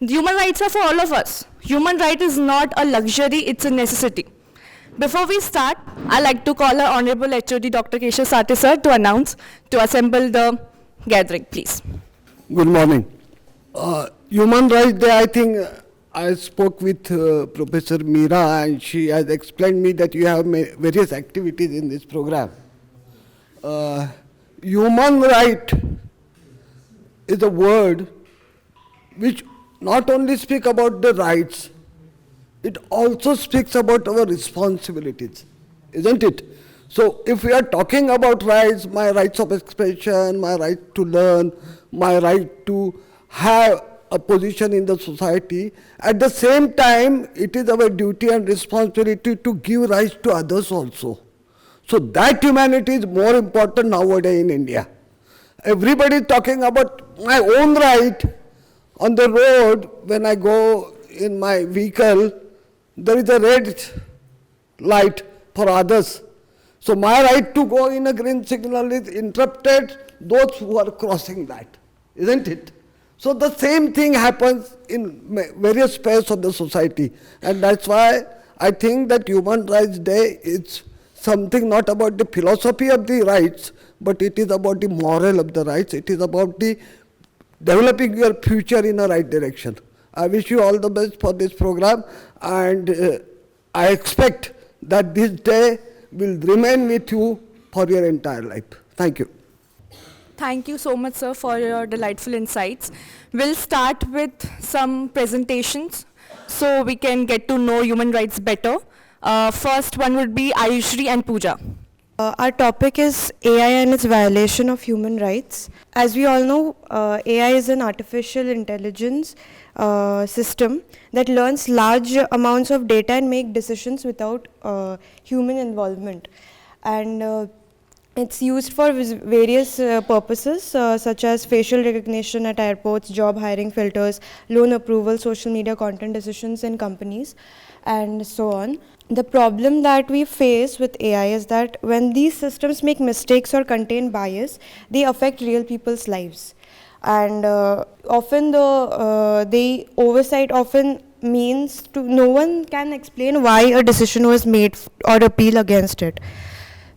Human rights are for all of us. Human right is not a luxury, it's a necessity. Before we start, I'd like to call our Honorable HOD Dr. Keshav Sate sir to assemble the gathering, please. Good morning. Human Rights Day, I think I spoke with Professor Meera, and she has explained me that you have various activities in this program. Human right is a word which not only speaks about the rights, it also speaks about our responsibilities, isn't it? So if we are talking about rights, my rights of expression, my right to learn, my right to have a position in the society, at the same time, it is our duty and responsibility to give rights to others also. So that humanity is more important nowadays in India. Everybody is talking about my own right. On the road, when I go in my vehicle, there is a red light for others. So my right to go in a green signal is interrupted, those who are crossing that, isn't it? So the same thing happens in various spheres of the society. And that's why I think that Human Rights Day is something not about the philosophy of the rights, but it is about the moral of the rights. It is about the developing your future in a right direction. I wish you all the best for this program, and I expect that this day will remain with you for your entire life. Thank you. Thank you so much, sir, for your delightful insights. We'll start with some presentations so we can get to know human rights better. First one would be Ayushri and Pooja. Our topic is AI and its violation of human rights. As we all know, AI is an artificial intelligence system that learns large amounts of data and make decisions without human involvement. And it's used for various purposes such as facial recognition at airports, job hiring filters, loan approval, social media content decisions in companies, and so on. The problem that we face with AI is that when these systems make mistakes or contain bias, they affect real people's lives. And often the oversight often means to no one can explain why a decision was made or appeal against it.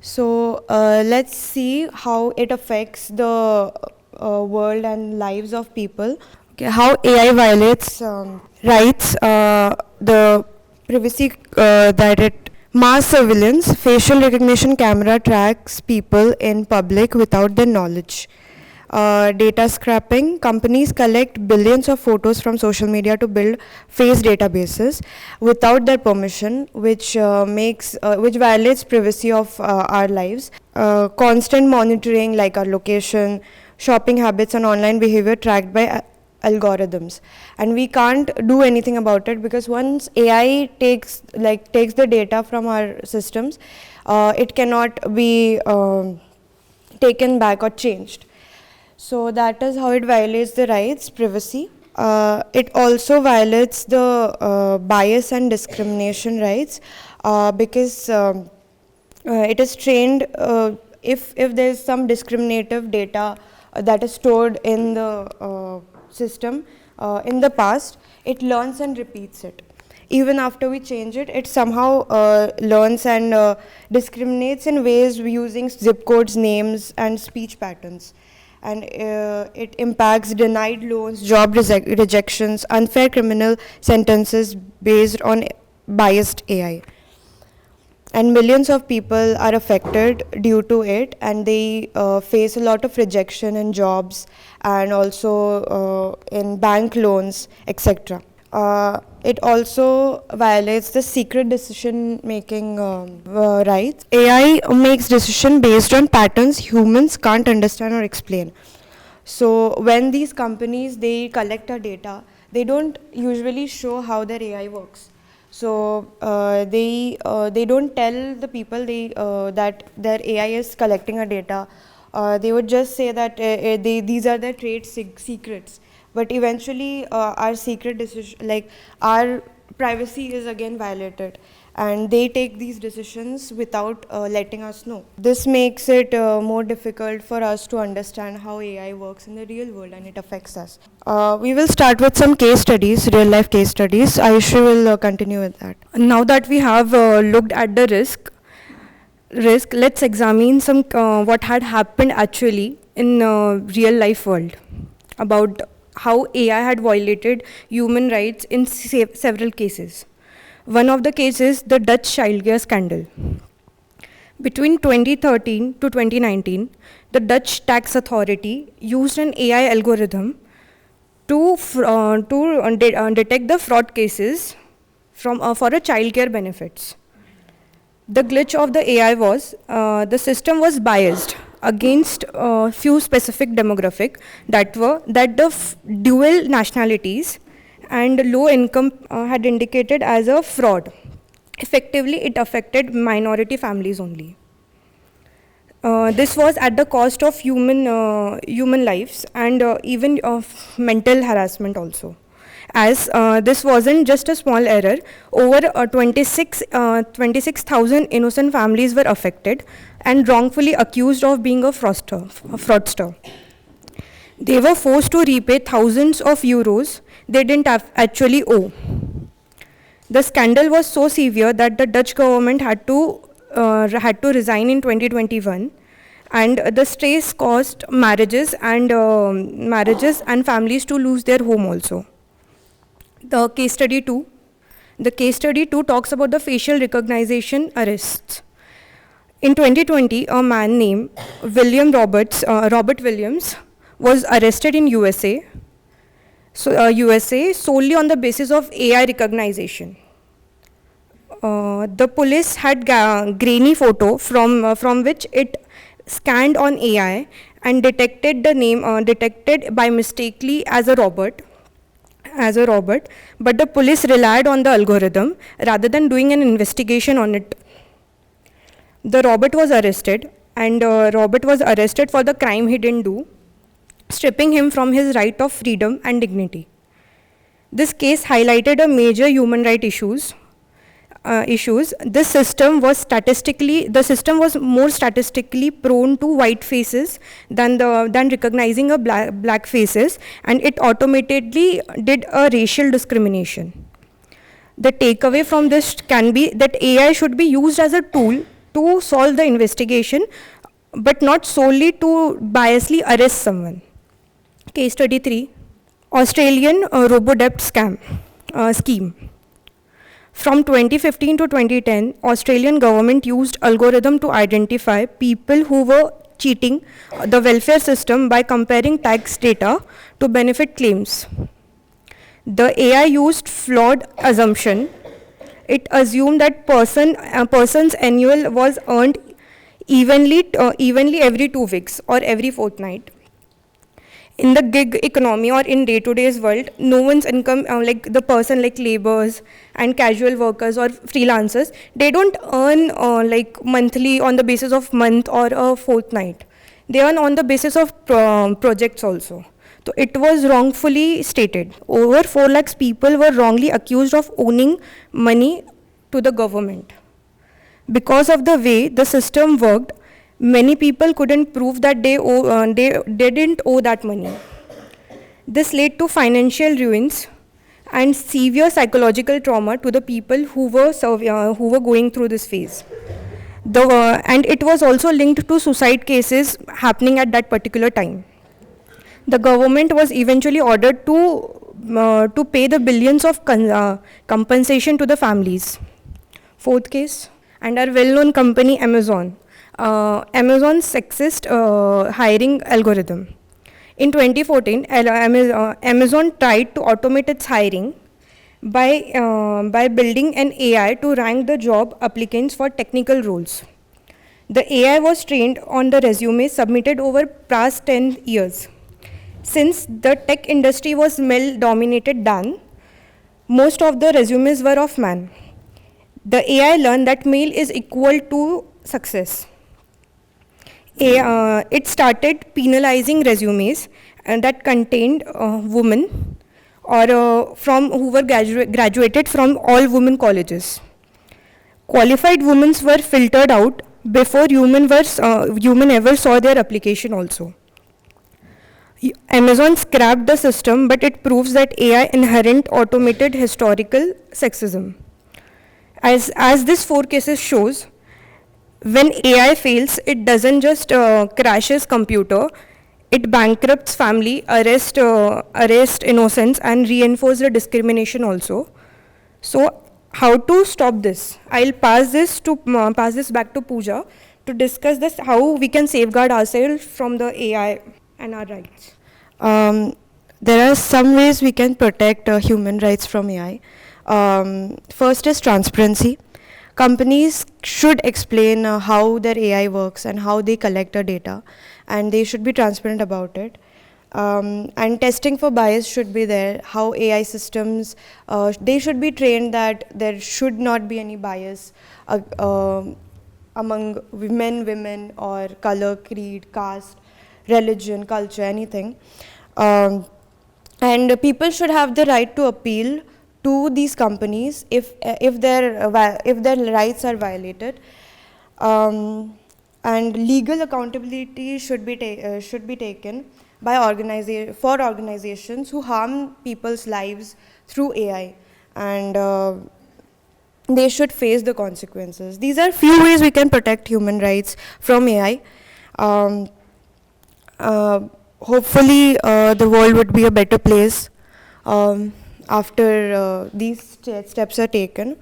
So let's see how it affects the world and lives of people. Okay, how AI violates rights, the privacy that it mass surveillance, facial recognition camera tracks people in public without their knowledge. Data scrapping, companies collect billions of photos from social media to build face databases without their permission, which violates privacy of our lives. Constant monitoring like our location, shopping habits and online behavior tracked by algorithms, and we can't do anything about it because once AI takes the data from our systems, it cannot be taken back or changed. So that is how it violates the rights, privacy. It also violates the bias and discrimination rights because it is trained if there is some discriminative data that is stored in the system in the past, it learns and repeats it. Even after we change it, it somehow learns and discriminates in ways using zip codes, names, and speech patterns. And it impacts denied loans, job rejections, unfair criminal sentences based on biased AI. And millions of people are affected due to it, and they face a lot of rejection in jobs and also in bank loans, etc. It also violates the secret decision-making rights. AI makes decisions based on patterns humans can't understand or explain. So when these companies, they collect our data, they don't usually show how their AI works. So they don't tell the people that their AI is collecting our data. They would just say that these are their trade secrets. But eventually our secret decision, like our privacy is again violated. and they take these decisions without letting us know. This makes it more difficult for us to understand how AI works in the real world, and it affects us. We will start with some case studies, real life case studies. Ayushi will continue with that. Now that we have looked at the risk, let's examine some what had happened actually in real life world about how AI had violated human rights in several cases. One of the cases, the Dutch childcare scandal. Between 2013 to 2019, the Dutch tax authority used an AI algorithm to detect the fraud cases for a childcare benefits. The glitch of the AI was the system was biased against few specific demographic that the dual nationalities and low income had indicated as a fraud. Effectively, it affected minority families only. This was at the cost of human lives and even of mental harassment also. As this wasn't just a small error, over 26,000 innocent families were affected and wrongfully accused of being a fraudster. They were forced to repay thousands of euros they didn't actually owe. The scandal was so severe that the Dutch government had to resign in 2021, and the stress caused marriages and families to lose their home also. The case study 2. The case study 2 talks about the facial recognition arrests. In 2020, a man named Robert Williams, was arrested in USA. USA solely on the basis of AI recognition. The police had grainy photo from which it scanned on AI and detected the name detected by mistakenly as a Robert, but the police relied on the algorithm rather than doing an investigation on it. The Robert was arrested, and Robert was arrested for the crime he didn't do, stripping him from his right of freedom and dignity. This case highlighted a major human rights issues. The system was more statistically prone to white faces than recognizing a black faces, and it automatically did a racial discrimination. The takeaway from this can be that AI should be used as a tool to solve the investigation, but not solely to biasly arrest someone. Case study 3, Australian robo-debt scheme. From 2015 to 2010, Australian government used algorithm to identify people who were cheating the welfare system by comparing tax data to benefit claims. The AI used flawed assumption. It assumed that a person's annual was earned evenly every 2 weeks or every fortnight. In the gig economy or in day-to-day's world, no one's income, like the person like laborers and casual workers or freelancers, they don't earn like monthly on the basis of month or a fortnight. They earn on the basis of projects also. So it was wrongfully stated. Over 4 lakhs people were wrongly accused of owning money to the government. Because of the way the system worked, many people couldn't prove that they didn't owe that money. This led to financial ruins and severe psychological trauma to the people who were going through this phase. And it was also linked to suicide cases happening at that particular time. The government was eventually ordered to pay the billions of compensation to the families. 4th case, and our well-known company Amazon. Amazon's sexist hiring algorithm. In 2014, Amazon tried to automate its hiring by building an AI to rank the job applicants for technical roles. The AI was trained on the resumes submitted over past 10 years. Since the tech industry was male-dominated then, most of the resumes were of men. The AI learned that male is equal to success. It started penalizing resumes that contained women or who were graduated from all women colleges. qualified women were filtered out before human ever saw their application also. Amazon scrapped the system, but it proves that AI inherent automated historical sexism. As this 4 cases shows, when AI fails, it doesn't just crashes computer, it bankrupts family, arrest innocence, and reinforce the discrimination also. So, how to stop this? I'll pass this back to Pooja to discuss this how we can safeguard ourselves from the AI and our rights. There are some ways we can protect human rights from AI. First is transparency. Companies should explain how their AI works and how they collect the data, and they should be transparent about it. And testing for bias should be there. How AI systems, they should be trained that there should not be any bias among women, or color, creed, caste, religion, culture, anything. And people should have the right to appeal to these companies if their rights are violated. And legal accountability should be taken by for organizations who harm people's lives through AI, and they should face the consequences. These are few ways we can protect human rights from AI. Hopefully, the world would be a better place after these steps are taken.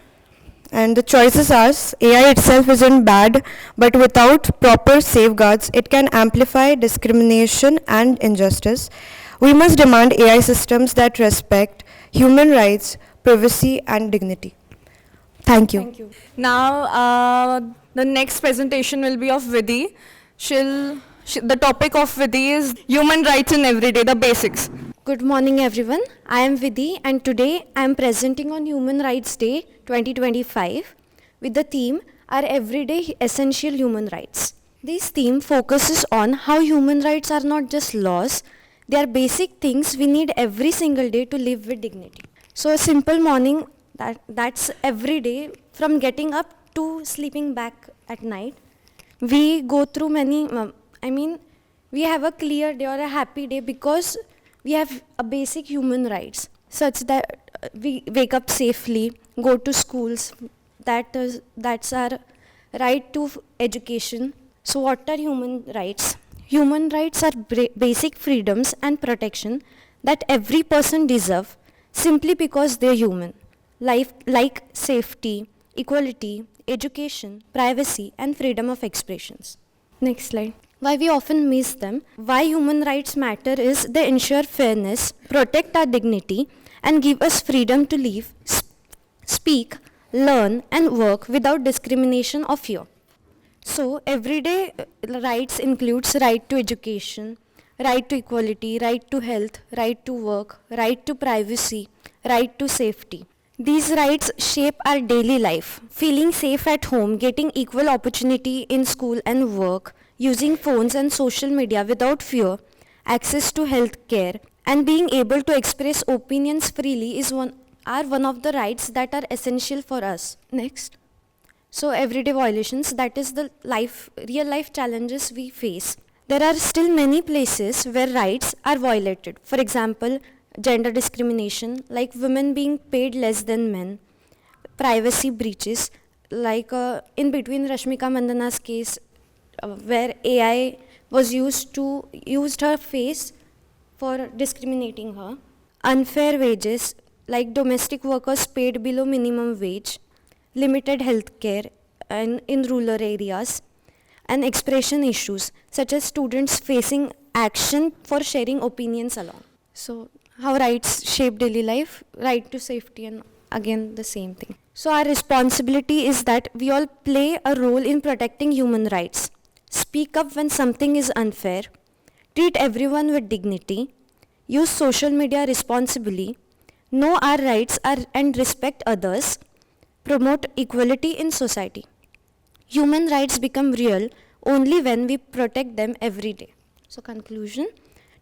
And the choices are, AI itself isn't bad, but without proper safeguards, it can amplify discrimination and injustice. We must demand AI systems that respect human rights, privacy, and dignity. Thank you. Thank you. Now, the next presentation will be of Vidhi. The topic of Vidhi is human rights in everyday, the basics. Good morning everyone. I am Vidhi and today I am presenting on Human Rights Day 2025 with the theme Our Everyday Essential Human Rights. This theme focuses on how human rights are not just laws, they are basic things we need every single day to live with dignity. So a simple morning, that's every day, from getting up to sleeping back at night. We go through many, we have a clear day or a happy day because we have a basic human rights, such that we wake up safely, go to schools, that's our right to education. So what are human rights? Human rights are basic freedoms and protection that every person deserves simply because they're human. Life, like safety, equality, education, privacy, and freedom of expressions. Next slide. Why we often miss them. Why human rights matter is they ensure fairness, protect our dignity, and give us freedom to live, speak, learn, and work without discrimination or fear. So, everyday rights includes right to education, right to equality, right to health, right to work, right to privacy, right to safety. These rights shape our daily life. Feeling safe at home, getting equal opportunity in school and work, using phones and social media without fear, access to health care, and being able to express opinions freely are one of the rights that are essential for us. Next. So everyday violations, that is the real life challenges we face. There are still many places where rights are violated. For example, gender discrimination, like women being paid less than men, privacy breaches, like in between Rashmika Mandana's case, where AI was used her face for discriminating her. Unfair wages, like domestic workers paid below minimum wage, limited health care in rural areas, and expression issues, such as students facing action for sharing opinions along. So, how rights shape daily life, right to safety, and again the same thing. So our responsibility is that we all play a role in protecting human rights. Speak up when something is unfair, treat everyone with dignity, use social media responsibly, know our rights and respect others, promote equality in society. Human rights become real only when we protect them every day. So conclusion.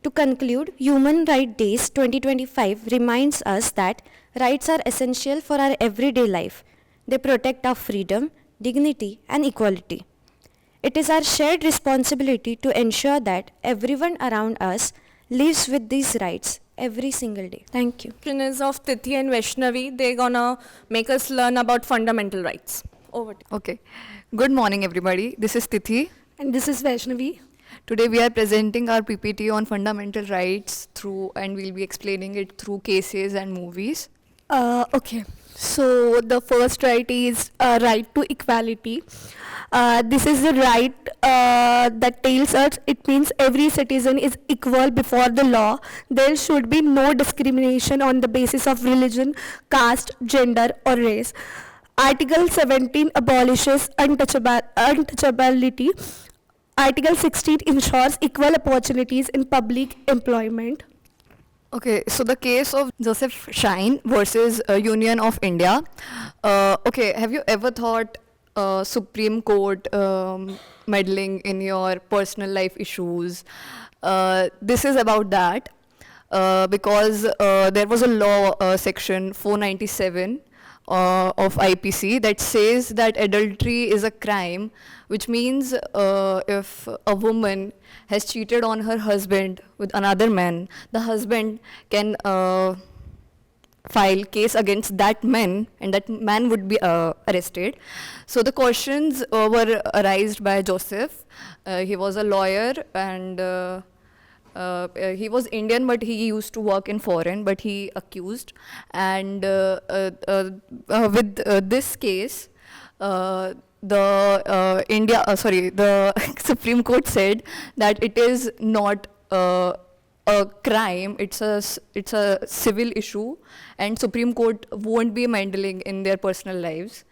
To conclude, Human Rights Days 2025 reminds us that rights are essential for our everyday life. They protect our freedom, dignity, and equality. It is our shared responsibility to ensure that everyone around us lives with these rights every single day. Thank you. Question is of Tithi and Vaishnavi. They're gonna make us learn about fundamental rights. Over to you. Okay. Good morning, everybody. This is Tithi. And this is Vaishnavi. Today we are presenting our PPT on fundamental rights and we'll be explaining it through cases and movies. Okay, so the first right is right to equality. This is the right that tells us it means every citizen is equal before the law. There should be no discrimination on the basis of religion, caste, gender or race. Article 17 abolishes untouchability. Article 16 ensures equal opportunities in public employment. Okay, so the case of Joseph Shine versus Union of India. Okay, have you ever thought Supreme Court meddling in your personal life issues? This is about that because there was a law, section 497 of IPC that says that adultery is a crime, which means if a woman has cheated on her husband with another man, the husband can file case against that man and that man would be arrested. So the questions were raised by Joseph. He was a lawyer and he was Indian, but he used to work in foreign, but he accused. And with this case, the Supreme Court said that it is not a crime, it's a civil issue, and Supreme Court won't be meddling in their personal lives.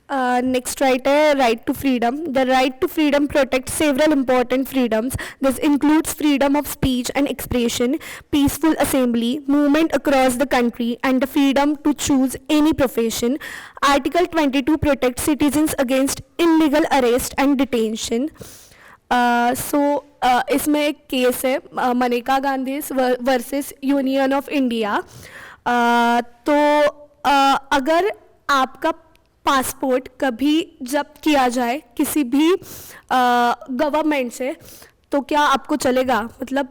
Next right, right to freedom. The right to freedom protects several important freedoms. This includes freedom of speech and expression, peaceful assembly, movement across the country, and the freedom to choose any profession. Article 22 protects citizens against illegal arrest and detention. इसमें एक case है Maneka Gandhi versus union of India. तो अगर आपका passport कभी जब्त किया जाए किसी भी गवर्नमेंट से तो क्या आपको चलेगा? मतलब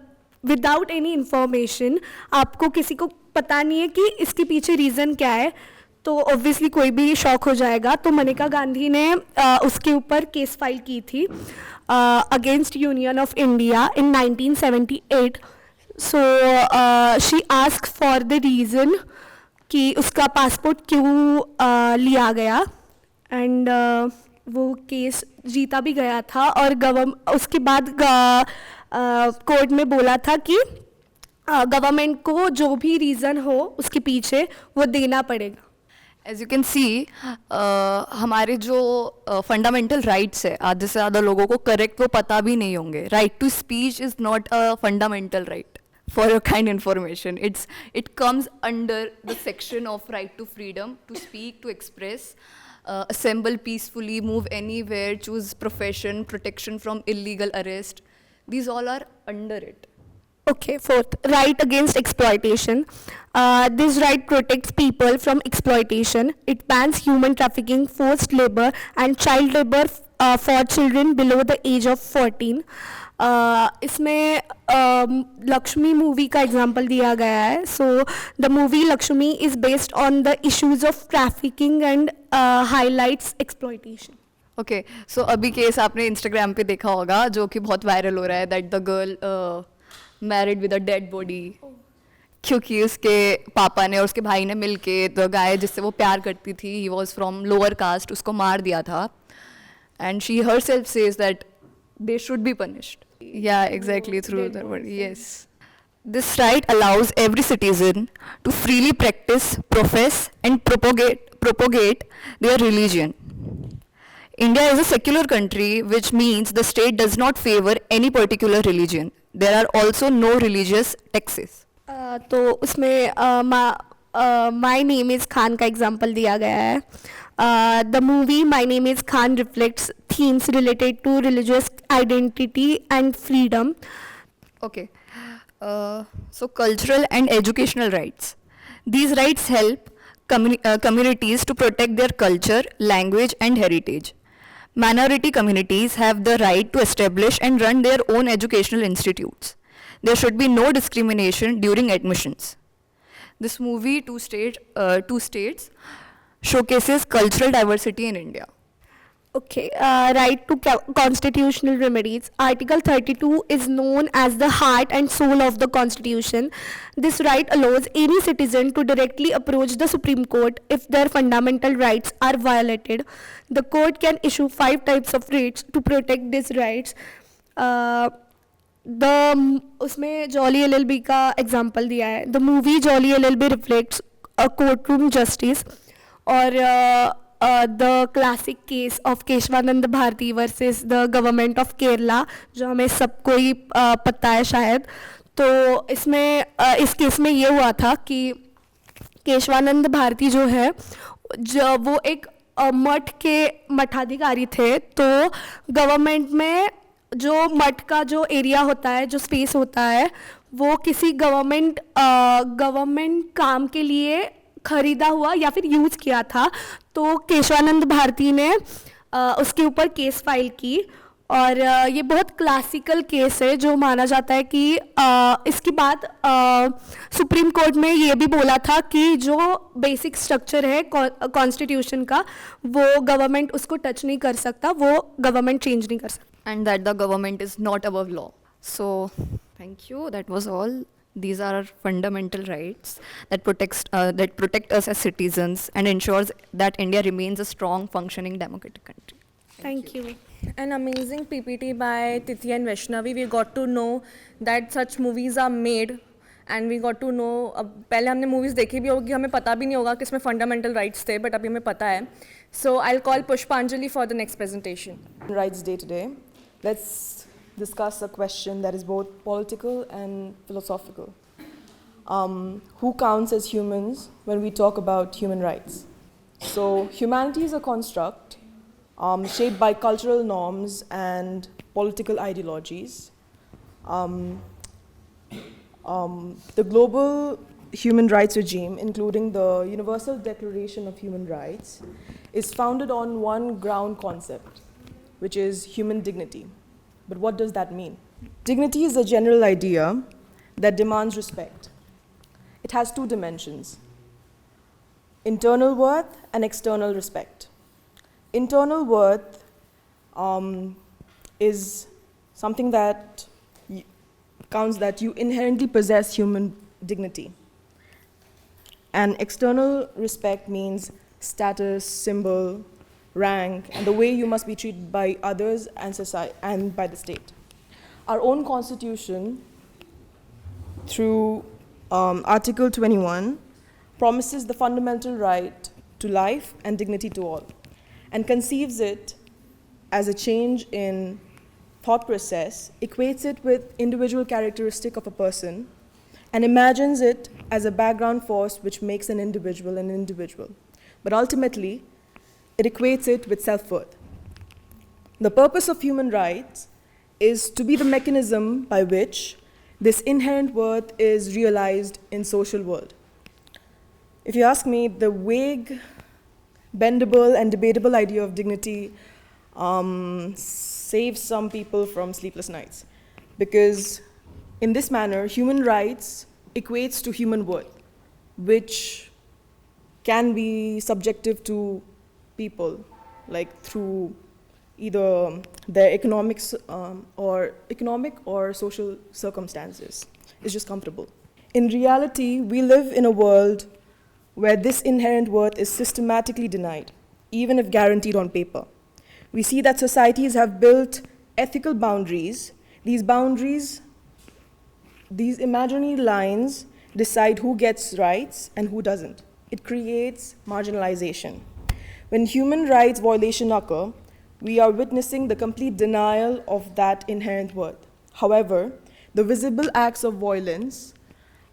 विदाउट एनी इंफॉर्मेशन, आपको किसी को पता नहीं है कि इसके पीछे रीज़न क्या है, तो ऑब्वियसली कोई भी शॉक हो जाएगा. तो मनेका गांधी ने उसके ऊपर केस फाइल की थी against union of India in 1978. So she ask for the reason कि उसका पासपोर्ट क्यों लिया गया, एंड वो केस जीता भी गया था. और उसके बाद कोर्ट में बोला था कि गवर्नमेंट को जो भी रीज़न हो उसके पीछे वो देना पड़ेगा. एज यू कैन सी, हमारे जो फंडामेंटल राइट्स है, आधे से ज़्यादा लोगों को करेक्ट वो पता भी नहीं होंगे. Right to speech is not a fundamental right. For your kind information, it comes under the section of right to freedom, to speak, to express, assemble peacefully, move anywhere, choose profession, protection from illegal arrest. These all are under it. Okay, fourth, right against exploitation. This right protects people from exploitation. It bans human trafficking, forced labor, and child labor for children below the age of 14. इसमें Lakshmi movie का example दिया गया है. So the movie Lakshmi is based on the issues of trafficking and highlights exploitation. Okay, so अभी case आपने Instagram पे देखा होगा जो कि बहुत वायरल हो रहा है, that the girl married with a dead body, क्योंकि उसके पापा ने और उसके भाई ने मिलके द गाय जिससे वो प्यार करती थी, he was from lower caste, उसको मार दिया था. And she herself says that they should be punished. Yeah, exactly, through the word. Yes. This right allows every citizen to freely practice, profess and propagate their religion. India is a secular country, which means the state does not favor any particular religion. There are also no religious taxes. तो उसमें My Name is Khan का example दिया गया है. The movie My Name is Khan reflects themes related to religious identity and freedom. Okay. So cultural and educational rights. These rights help communities to protect their culture, language, and heritage. Minority communities have the right to establish and run their own educational institutes. There should be no discrimination during admissions. This movie, Two States, showcases cultural diversity in India. Okay, right to constitutional remedies. Article 32 is known as the heart and soul of the Constitution. This right allows any citizen to directly approach the Supreme Court if their fundamental rights are violated. The court can issue 5 types of writs to protect these rights. उसमें Jolly LLB का example दिया है. The movie Jolly LLB reflects a court room justice और the classic case of Keshavananda Bharati versus the government of Kerala, जो हमें सबको ही पता है शायद. तो इसमें इस केस में ये हुआ था कि केशवानंद भारती जो है, जो वो एक मठ के मठाधिकारी थे. तो गवर्नमेंट में जो मठ का जो एरिया होता है, जो स्पेस होता है, वो किसी गवर्नमेंट काम के लिए खरीदा हुआ या फिर यूज़ किया था. तो केशवानंद भारती ने उसके ऊपर केस फाइल की और ये बहुत क्लासिकल केस है जो माना जाता है कि इसके बाद सुप्रीम कोर्ट में ये भी बोला था कि जो बेसिक स्ट्रक्चर है कॉन्स्टिट्यूशन का, वो गवर्नमेंट उसको टच नहीं कर सकता, वो गवर्नमेंट चेंज नहीं कर सकता. And that the government is not above law. So, thank you. That was all. These are our fundamental rights that protect us as citizens and ensures that India remains a strong, functioning, democratic country. Thank you. An amazing PPT by Tithi and Vaishnavi. We got to know that such movies are made and we got to know, पहले हमने movies देखी भी होगी, हमें पता भी नहीं होगा कि इसमें fundamental rights थे, but अभी हमें पता है. So I'll call Pushpanjali for the next presentation. Rights Day today. Let's discuss a question that is both political and philosophical. Who counts as humans when we talk about human rights? So humanity is a construct shaped by cultural norms and political ideologies. The global human rights regime, including the Universal Declaration of Human Rights, is founded on one ground concept, which is human dignity. But what does that mean? Dignity is a general idea that demands respect. It has 2 dimensions: internal worth and external respect. Internal worth is something that counts that you inherently possess human dignity. And external respect means status, symbol, rank, and the way you must be treated by others and society and by the state. Our own constitution, through Article 21, promises the fundamental right to life and dignity to all, and conceives it as a change in thought process, equates it with individual characteristic of a person, and imagines it as a background force which makes an individual. But ultimately, it equates it with self-worth. The purpose of human rights is to be the mechanism by which this inherent worth is realized in social world. If you ask me, the vague, bendable, and debatable idea of dignity saves some people from sleepless nights. Because in this manner, human rights equates to human worth, which can be subjective to people, like through either their economic or social circumstances. It's just comfortable. In reality, we live in a world where this inherent worth is systematically denied, even if guaranteed on paper. We see that societies have built ethical boundaries. These boundaries, these imaginary lines, decide who gets rights and who doesn't. It creates marginalization. When human rights violations occur, we are witnessing the complete denial of that inherent worth. However, the visible acts of violence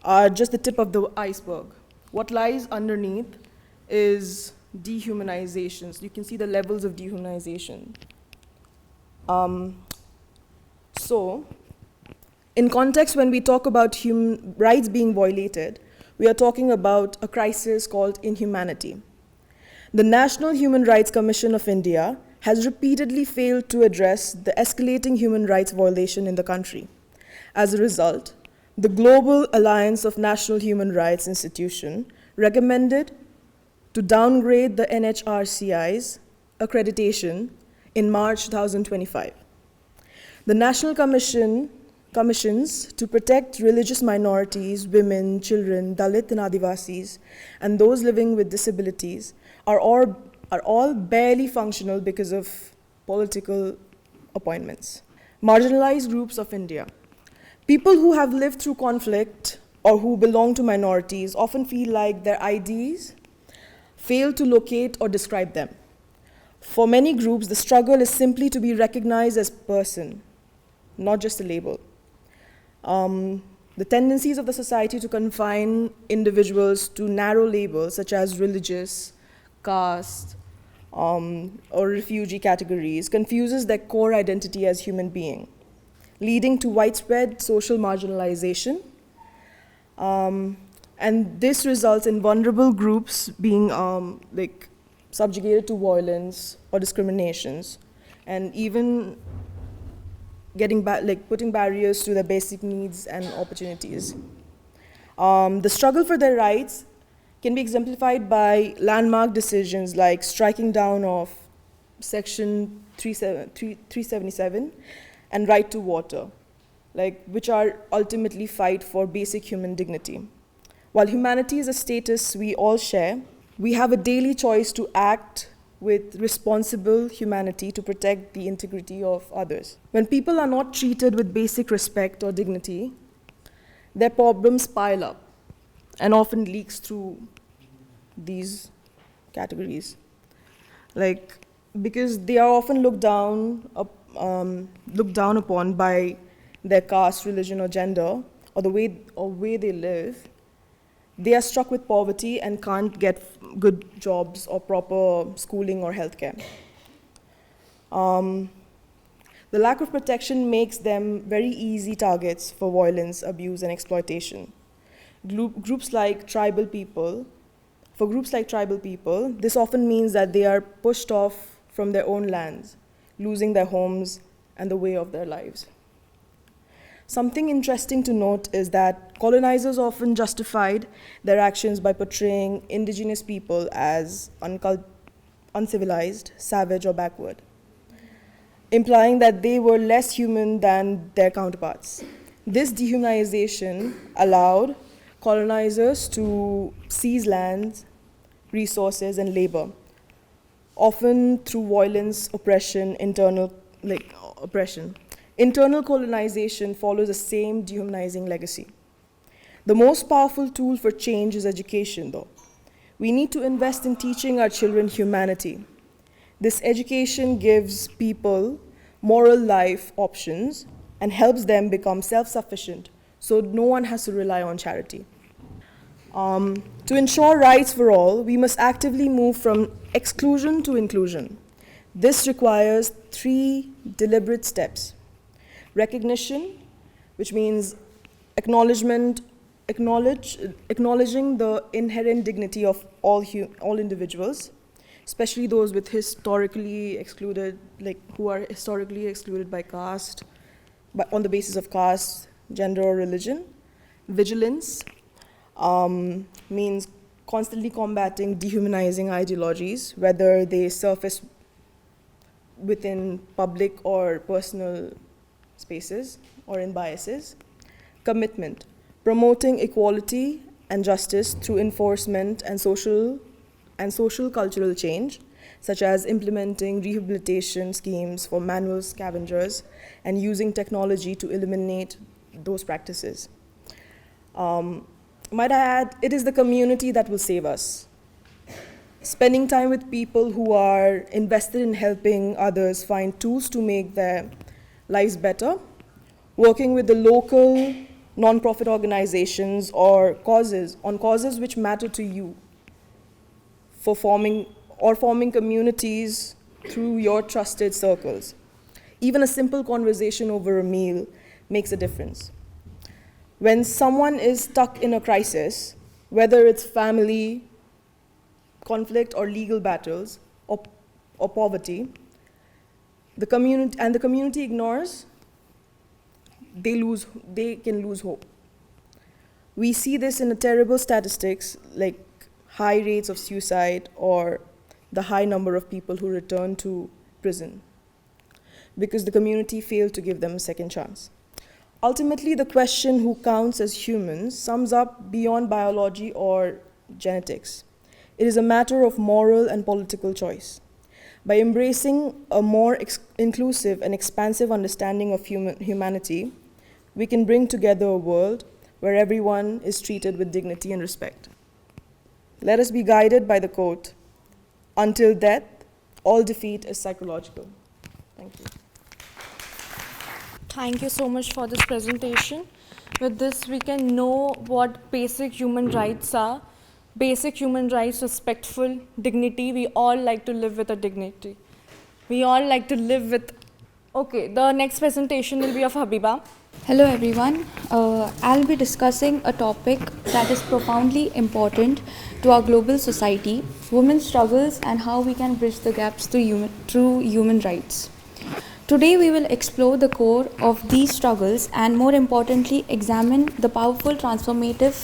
are just the tip of the iceberg. What lies underneath is dehumanization. So you can see the levels of dehumanization. So, in context, when we talk about human rights being violated, we are talking about a crisis called inhumanity. The National Human Rights Commission of India has repeatedly failed to address the escalating human rights violation in the country. As a result, the Global Alliance of National Human Rights Institution recommended to downgrade the NHRCI's accreditation in March 2025. The National Commissions to protect religious minorities, women, children, Dalit and Adivasis, and those living with disabilities are all barely functional because of political appointments. Marginalized groups of India. People who have lived through conflict or who belong to minorities often feel like their IDs fail to locate or describe them. For many groups, the struggle is simply to be recognized as person, not just a label. The tendencies of the society to confine individuals to narrow labels such as religious, caste, or refugee categories confuses their core identity as human being, leading to widespread social marginalization. And this results in vulnerable groups being subjugated to violence or discriminations, and even putting barriers to their basic needs and opportunities. The struggle for their rights can be exemplified by landmark decisions like striking down of Section 377 and right to water, which are ultimately fight for basic human dignity. While humanity is a status we all share, we have a daily choice to act with responsible humanity to protect the integrity of others. When people are not treated with basic respect or dignity, their problems pile up and often leaks through these categories. Because they are often looked down upon by their caste, religion, or gender, or the way they live, they are struck with poverty and can't get good jobs or proper schooling or healthcare. The lack of protection makes them very easy targets for violence, abuse, and exploitation. For groups like tribal people, this often means that they are pushed off from their own lands, losing their homes and the way of their lives. Something interesting to note is that colonizers often justified their actions by portraying indigenous people as uncivilized, savage, or backward, implying that they were less human than their counterparts. This dehumanization allowed colonizers to seize lands, resources, and labor, often through violence, oppression, internal oppression. Internal colonization follows the same dehumanizing legacy. The most powerful tool for change is education, though. We need to invest in teaching our children humanity. This education gives people moral life options and helps them become self-sufficient, so no one has to rely on charity. To ensure rights for all, we must actively move from exclusion to inclusion. This requires 3 deliberate steps. Recognition, which means acknowledging the inherent dignity of all individuals, especially those with historically excluded, who are historically excluded by caste, on the basis of caste, gender, or religion. Vigilance means constantly combating dehumanizing ideologies, whether they surface within public or personal spaces or in biases. Commitment, promoting equality and justice through enforcement and social cultural change, such as implementing rehabilitation schemes for manual scavengers and using technology to eliminate those practices. Might I add, it is the community that will save us. Spending time with people who are invested in helping others find tools to make their lives better, working with the local non-profit organizations or causes which matter to you, for forming communities through your trusted circles. Even a simple conversation over a meal makes a difference. When someone is stuck in a crisis, whether it's family, conflict, or legal battles, or poverty. The community ignores, they can lose hope. We see this in the terrible statistics like high rates of suicide or the high number of people who return to prison because the community failed to give them a second chance. Ultimately, the question who counts as humans sums up beyond biology or genetics. It is a matter of moral and political choice. By embracing a more inclusive and expansive understanding of humanity, we can bring together a world where everyone is treated with dignity and respect. Let us be guided by the quote, "Until death, all defeat is psychological." Thank you. Thank you so much for this presentation. With this, we can know what basic human rights are. Basic human rights, respectful, dignity. We all like to live with a dignity. We all like to live with... Okay, the next presentation will be of Habiba. Hello everyone, I'll be discussing a topic that is profoundly important to our global society, women's struggles and how we can bridge the gaps through human rights. Today we will explore the core of these struggles and more importantly examine the powerful transformative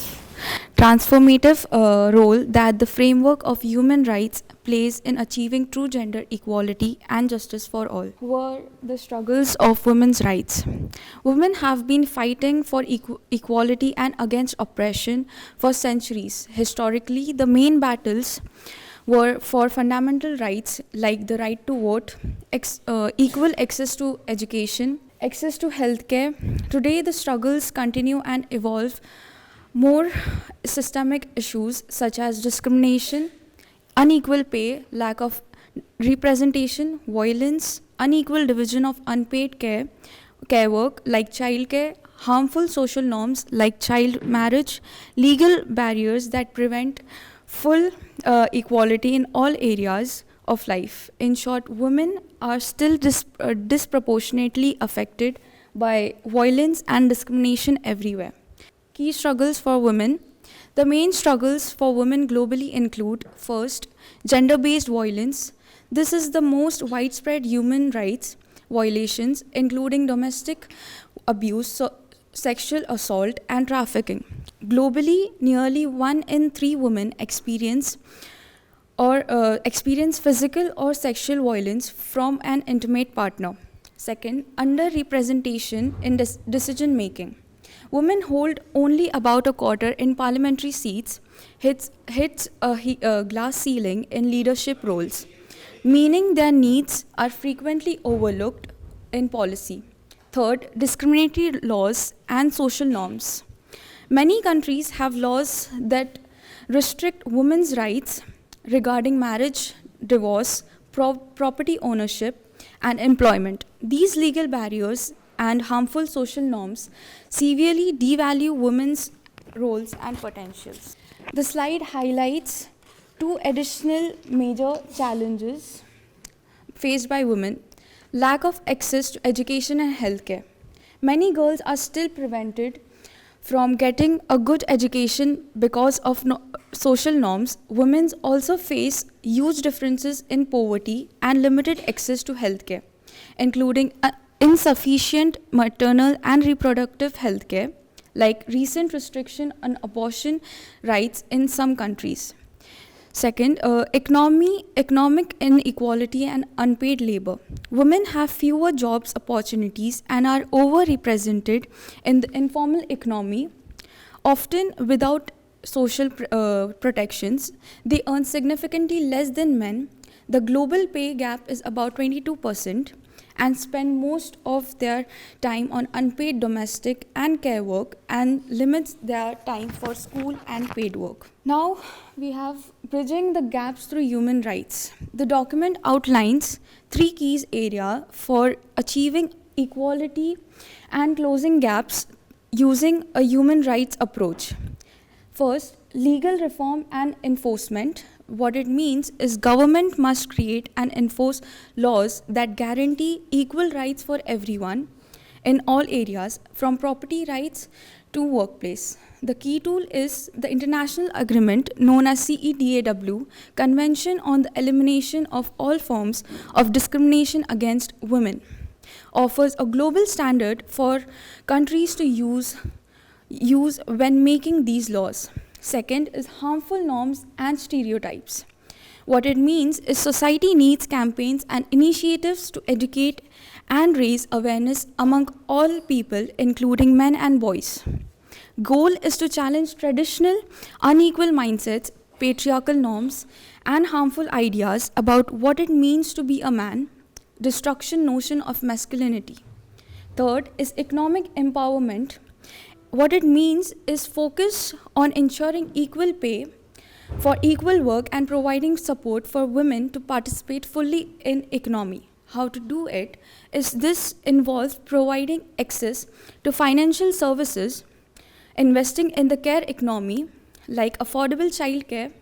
role that the framework of human rights plays in achieving true gender equality and justice for all. Were the struggles of women's rights. Women have been fighting for equality and against oppression for centuries. Historically, the main battles were for fundamental rights like the right to vote, equal access to education, access to healthcare. Today, the struggles continue and evolve. More systemic issues such as discrimination, unequal pay, lack of representation, violence, unequal division of unpaid care work like childcare, harmful social norms like child marriage, legal barriers that prevent full equality in all areas of life. In short, women are still disproportionately affected by violence and discrimination everywhere. Key struggles for women. The main struggles for women globally include, first, gender-based violence. This is the most widespread human rights violations, including domestic abuse, sexual assault, and trafficking. Globally, nearly 1 in 3 women experience physical or sexual violence from an intimate partner. Second, underrepresentation in decision making. Women hold only about a quarter in parliamentary seats, hits a glass ceiling in leadership roles, meaning their needs are frequently overlooked in policy. Third, discriminatory laws and social norms. Many countries have laws that restrict women's rights regarding marriage, divorce, property ownership, and employment. These legal barriers and harmful social norms severely devalue women's roles and potentials. The slide highlights 2 additional major challenges faced by women: lack of access to education and healthcare. Many girls are still prevented from getting a good education because of social norms. Women also face huge differences in poverty and limited access to healthcare, including insufficient maternal and reproductive health care, like recent restriction on abortion rights in some countries. Second, economic inequality and unpaid labor. Women have fewer jobs opportunities and are overrepresented in the informal economy, often without social protections. They earn significantly less than men. The global pay gap is about 22%. And spend most of their time on unpaid domestic and care work and limits their time for school and paid work. Now we have bridging the gaps through human rights. The document outlines 3 key areas for achieving equality and closing gaps using a human rights approach. First, legal reform and enforcement. What it means is government must create and enforce laws that guarantee equal rights for everyone in all areas, from property rights to workplace. The key tool is the international agreement known as CEDAW, Convention on the Elimination of All Forms of Discrimination Against Women, offers a global standard for countries to use when making these laws. Second is harmful norms and stereotypes. What it means is society needs campaigns and initiatives to educate and raise awareness among all people, including men and boys. Goal is to challenge traditional, unequal mindsets, patriarchal norms, and harmful ideas about what it means to be a man, destruction notion of masculinity. Third is economic empowerment. What it means is focus on ensuring equal pay for equal work and providing support for women to participate fully in economy. How to do it is this involves providing access to financial services, investing in the care economy like affordable childcare,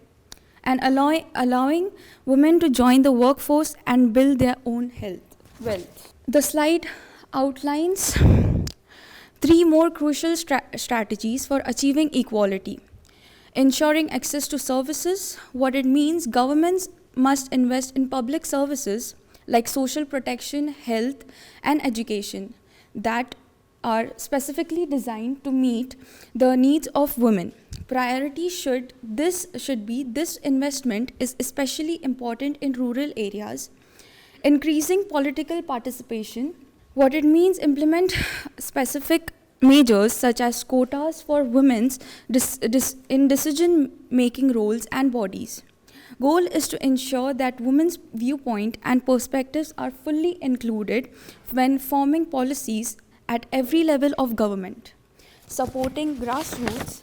and allowing women to join the workforce and build their own wealth. The slide outlines 3 more crucial strategies for achieving equality. Ensuring access to services. What it means, governments must invest in public services like social protection, health, and education that are specifically designed to meet the needs of women. Priority should be this investment is especially important in rural areas. Increasing political participation. What it means, implement specific measures such as quotas for women's in decision-making roles and bodies. Goal is to ensure that women's viewpoint and perspectives are fully included when forming policies at every level of government. Supporting grassroots.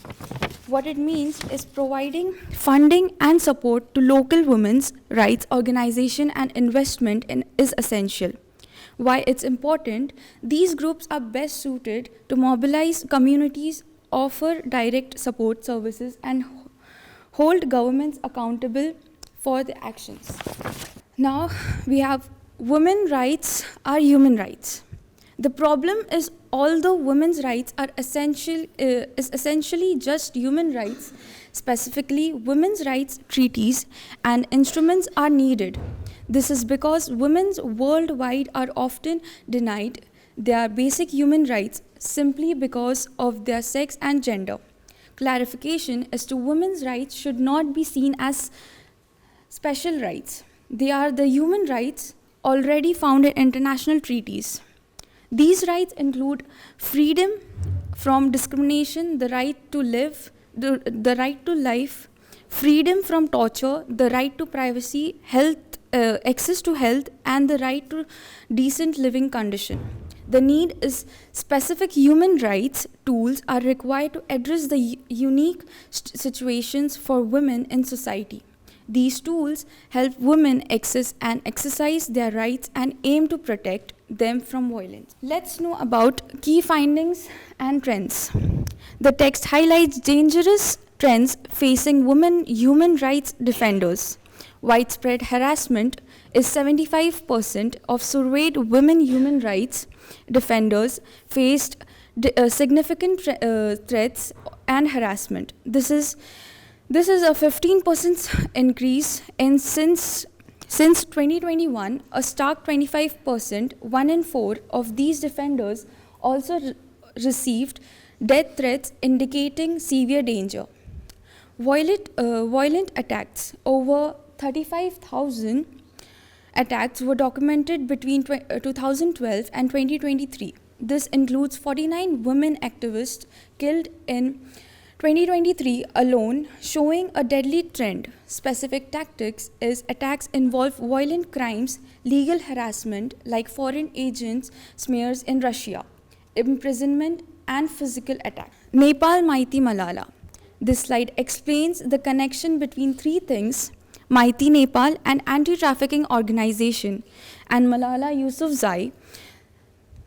What it means is providing funding and support to local women's rights organization and investment is essential. Why it's important, these groups are best suited to mobilize communities, offer direct support services, and hold governments accountable for the actions. Now we have women's rights are human rights. The problem is, although women's rights are essentially just human rights, specifically women's rights treaties and instruments are needed. This is because women worldwide are often denied their basic human rights simply because of their sex and gender. Clarification as to women's rights should not be seen as special rights. They are the human rights already found in international treaties. These rights include freedom from discrimination, the right to live, the right to life, freedom from torture, the right to privacy, health, access to health, and the right to decent living condition. The need is specific human rights tools are required to address the unique situations for women in society. These tools help women access and exercise their rights and aim to protect them from violence. Let's know about key findings and trends. The text highlights dangerous trends facing women human rights defenders. Widespread harassment is 75% of surveyed women human rights defenders faced significant threats and harassment. This is a 15% increase in since 2021. A stark 25%, 1 in 4 of these defenders also received death threats indicating severe danger. Violent attacks. Over 35,000 attacks were documented between 2012 and 2023. This includes 49 women activists killed in 2023 alone, showing a deadly trend. Specific tactics is attacks involve violent crimes, legal harassment like foreign agents smears in Russia, imprisonment and physical attack. Nepal Maiti Malala. This slide explains the connection between 3 things: Maiti Nepal, an anti-trafficking organization, and Malala Yousafzai,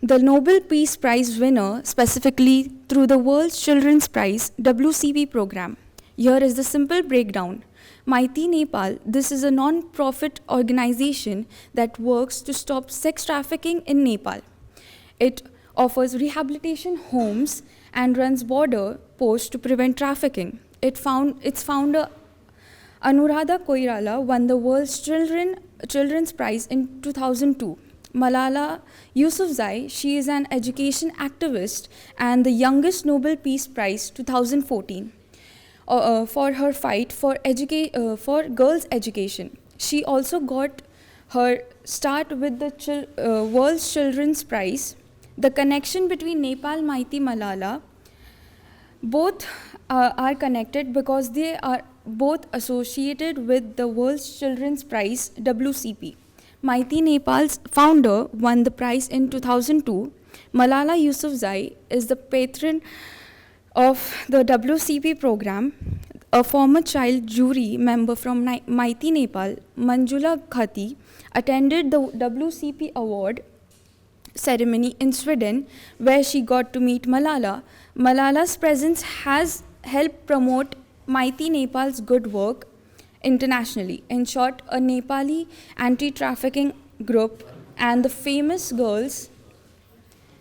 the Nobel Peace Prize winner, specifically through the World Children's Prize WCP program. Here is the simple breakdown. Maiti Nepal, this is a non-profit organization that works to stop sex trafficking in Nepal. It offers rehabilitation homes and runs border posts to prevent trafficking. Its founder Anuradha Koirala won the World's Children's Prize in 2002. Malala Yousafzai, she is an education activist and the youngest Nobel Peace Prize 2014 for her fight for girls' education. She also got her start with the World's Children's Prize. The connection between Nepal, Maiti, Malala, both are connected because they are both associated with the World's Children's Prize, WCP. Maiti, Nepal's founder, won the prize in 2002. Malala Yousafzai is the patron of the WCP program. A former child jury member from Maiti, Nepal, Manjula Khati, attended the WCP award ceremony in Sweden, where she got to meet Malala. Malala's presence has helped promote Maiti Nepal's good work internationally. In short, a Nepali anti-trafficking group and the famous girls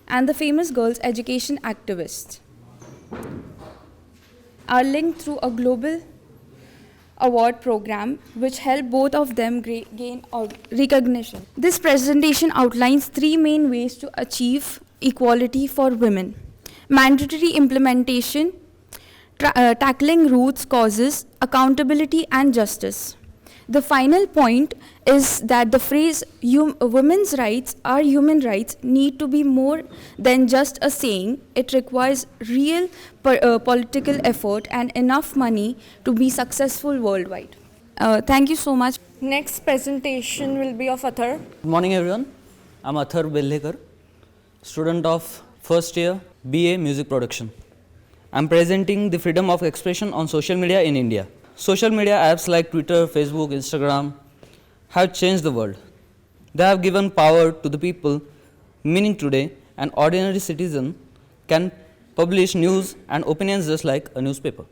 education activists are linked through a global award program which help both of them gain recognition. This presentation outlines 3 main ways to achieve equality for women: mandatory implementation, tackling roots causes, accountability and justice. The final point is that the phrase women's rights are human rights need to be more than just a saying. It requires real political effort and enough money to be successful worldwide. Thank you so much. Next presentation will be of Athar. Good morning everyone. I'm Athar Bellekar, student of first year BA Music Production. I'm presenting the freedom of expression on social media in India. Social media apps like Twitter, Facebook, Instagram have changed the world. They have given power to the people, meaning today an ordinary citizen can publish news and opinions just like a newspaper.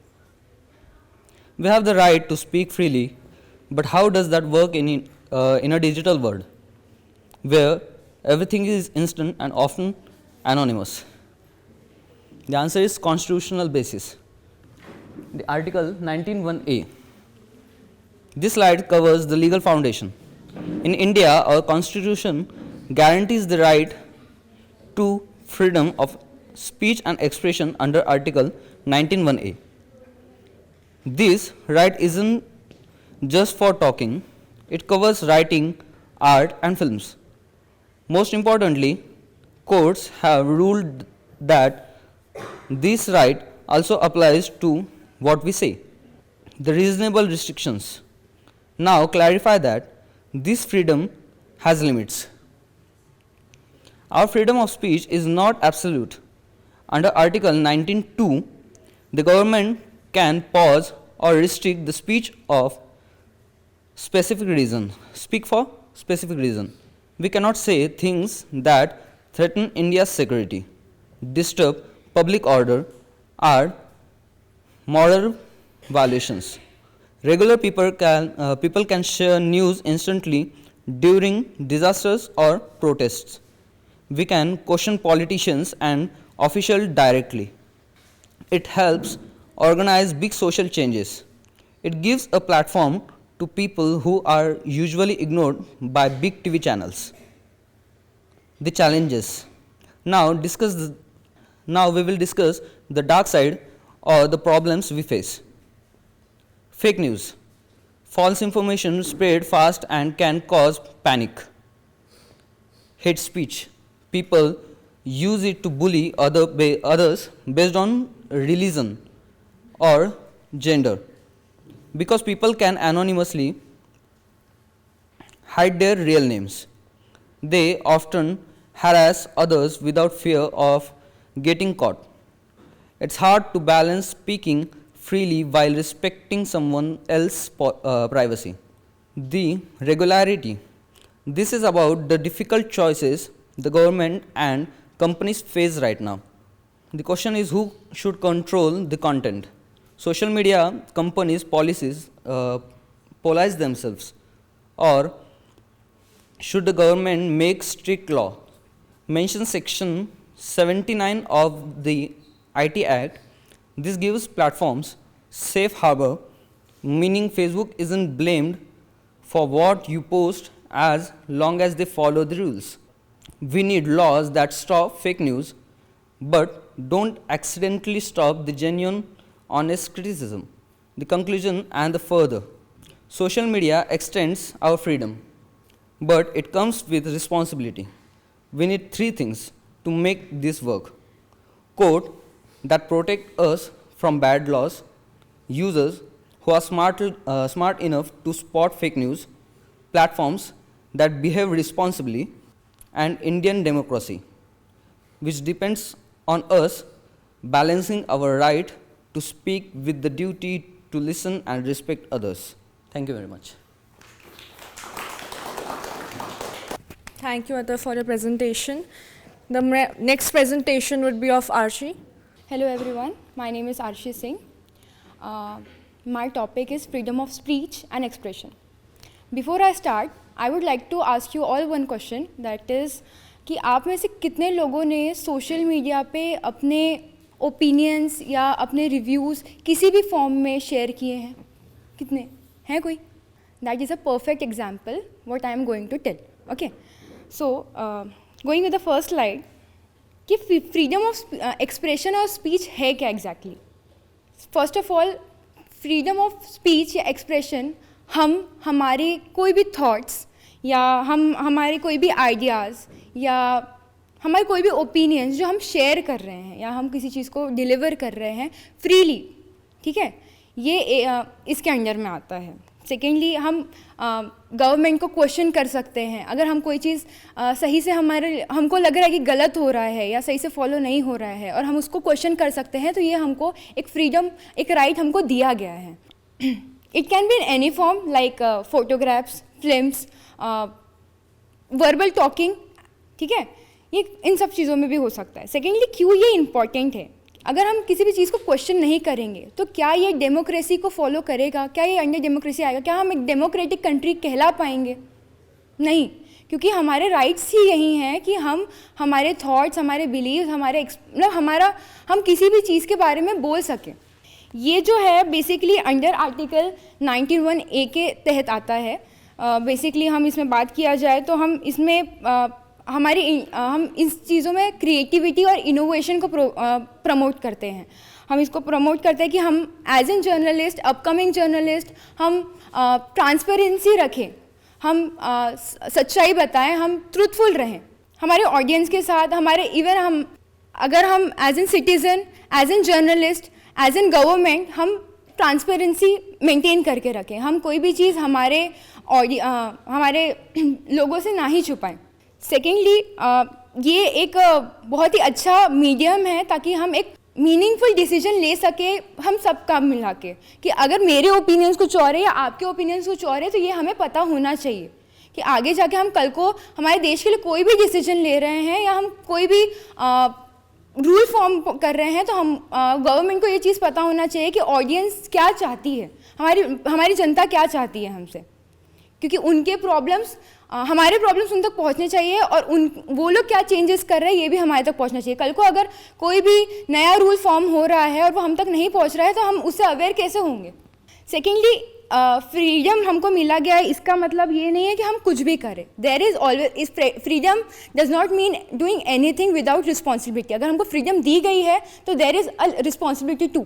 We have the right to speak freely, but how does that work in a digital world where everything is instant and often anonymous? The answer is constitutional basis. The Article 19(1)(a). This slide covers the legal foundation. In India, our constitution guarantees the right to freedom of speech and expression under Article 19(1)(a). This right isn't just for talking, it covers writing, art and films. Most importantly, courts have ruled that this right also applies to what we say. The reasonable restrictions now clarify that this freedom has limits. Our freedom of speech is not absolute. Under Article 19(2), the government can pause or restrict the speech of specific reason. Speak for specific reason. We cannot say things that threaten India's security, disturb public order, are moral violations. Regular people can share news instantly during disasters or protests. We can question politicians and officials directly. It helps organize big social changes. It gives a platform to people who are usually ignored by big TV channels. The challenges. Now we will discuss the dark side or the problems we face. Fake news. False information spread fast and can cause panic. Hate speech. People use it to bully others based on religion or gender. Because people can anonymously hide their real names, they often harass others without fear of getting caught. It's hard to balance speaking freely while respecting someone else's privacy. The regularity. This is about the difficult choices the government and companies face right now. The question is who should control the content. Social media companies' policies police themselves, or should the government make strict law? Mention section 79 of the IT Act. This gives platforms safe harbor, meaning Facebook isn't blamed for what you post as long as they follow the rules. We need laws that stop fake news but don't accidentally stop the genuine, honest criticism. The conclusion and the further. Social media extends our freedom, but it comes with responsibility. We need three things to make this work: code that protect us from bad laws, users who are smart enough to spot fake news, platforms that behave responsibly, and Indian democracy, which depends on us balancing our right to speak with the duty to listen and respect others. Thank you very much. Thank you, Atar, for your presentation. The next presentation would be of Archie. Hello everyone, my name is Archie Singh. My topic is freedom of speech and expression. Before I start, I would like to ask you all one question, that is कि आप में से कितने लोगों ने social media पे अपने opinions या अपने रिव्यूज़ किसी भी फॉर्म में शेयर किए हैं? कितने हैं? कोई? That is a perfect example what I am going to tell. Okay, so going with the first slide कि फ्रीडम ऑफ एक्सप्रेशन और स्पीच है क्या exactly. First of all, freedom of speech या एक्सप्रेशन हम हमारे कोई भी थॉट्स या हमारे कोई भी आइडियाज़ या हमारे कोई भी ओपिनियंस जो हम शेयर कर रहे हैं या हम किसी चीज़ को डिलीवर कर रहे हैं फ्रीली, ठीक है, ये इसके अंडर में आता है. सेकेंडली, हम गवर्नमेंट को क्वेश्चन कर सकते हैं. अगर हम कोई चीज़ सही से हमको लग रहा है कि गलत हो रहा है या सही से फॉलो नहीं हो रहा है और हम उसको क्वेश्चन कर सकते हैं, तो ये हमको एक फ्रीडम, एक राइट हमको दिया गया है. It can be in any form like photographs, films, verbal talking, ठीक है, ये इन सब चीज़ों में भी हो सकता है. सेकेंडली, क्यों ये इम्पॉर्टेंट है? अगर हम किसी भी चीज़ को क्वेश्चन नहीं करेंगे तो क्या ये डेमोक्रेसी को फॉलो करेगा? क्या ये अंडर डेमोक्रेसी आएगा? क्या हम एक डेमोक्रेटिक कंट्री कहला पाएंगे? नहीं, क्योंकि हमारे राइट्स ही यही हैं कि हम हमारे थॉट्स, हमारे बिलीव्स, मतलब हम किसी भी चीज़ के बारे में बोल सकें. ये जो है बेसिकली अंडर आर्टिकल 91A के तहत आता है. बेसिकली हम इसमें बात किया जाए तो हम इसमें हम इस चीज़ों में क्रिएटिविटी और इनोवेशन को प्रमोट करते हैं. हम इसको प्रमोट करते हैं कि हम as an journalist, upcoming journalist, हम ट्रांसपेरेंसी रखें, हम सच्चाई बताएं, हम ट्रूथफुल रहें हमारे ऑडियंस के साथ. अगर हम as an citizen, as an journalist, as an government, हम ट्रांसपेरेंसी मेंटेन करके रखें. हम कोई भी चीज़ हमारे लोगों से ना ही छुपाएं. सेकेंडली, ये एक बहुत ही अच्छा मीडियम है ताकि हम एक मीनिंगफुल डिसीजन ले सके हम सब काम मिला के, कि अगर मेरे ओपिनियंस कुछ और है या आपके ओपिनियंस कुछ और है, तो ये हमें पता होना चाहिए कि आगे जाके हम कल को हमारे देश के लिए कोई भी डिसीजन ले रहे हैं या हम कोई भी रूल फॉर्म कर रहे हैं, तो हम गवर्नमेंट को ये चीज़ पता होना चाहिए कि ऑडियंस क्या चाहती है, हमारी जनता क्या चाहती है हमसे, क्योंकि उनके प्रॉब्लम्स, हमारे प्रॉब्लम्स उन तक पहुंचने चाहिए और वो लोग क्या चेंजेस कर रहे हैं ये भी हमारे तक पहुंचना चाहिए. कल को अगर कोई भी नया रूल फॉर्म हो रहा है और वो हम तक नहीं पहुंच रहा है, तो हम उससे अवेयर कैसे होंगे. सेकेंडली, फ्रीडम हमको मिला गया है, इसका मतलब ये नहीं है कि हम कुछ भी करें. There is always freedom does not mean doing anything without responsibility. अगर हमको फ्रीडम दी गई है तो there is a responsibility too.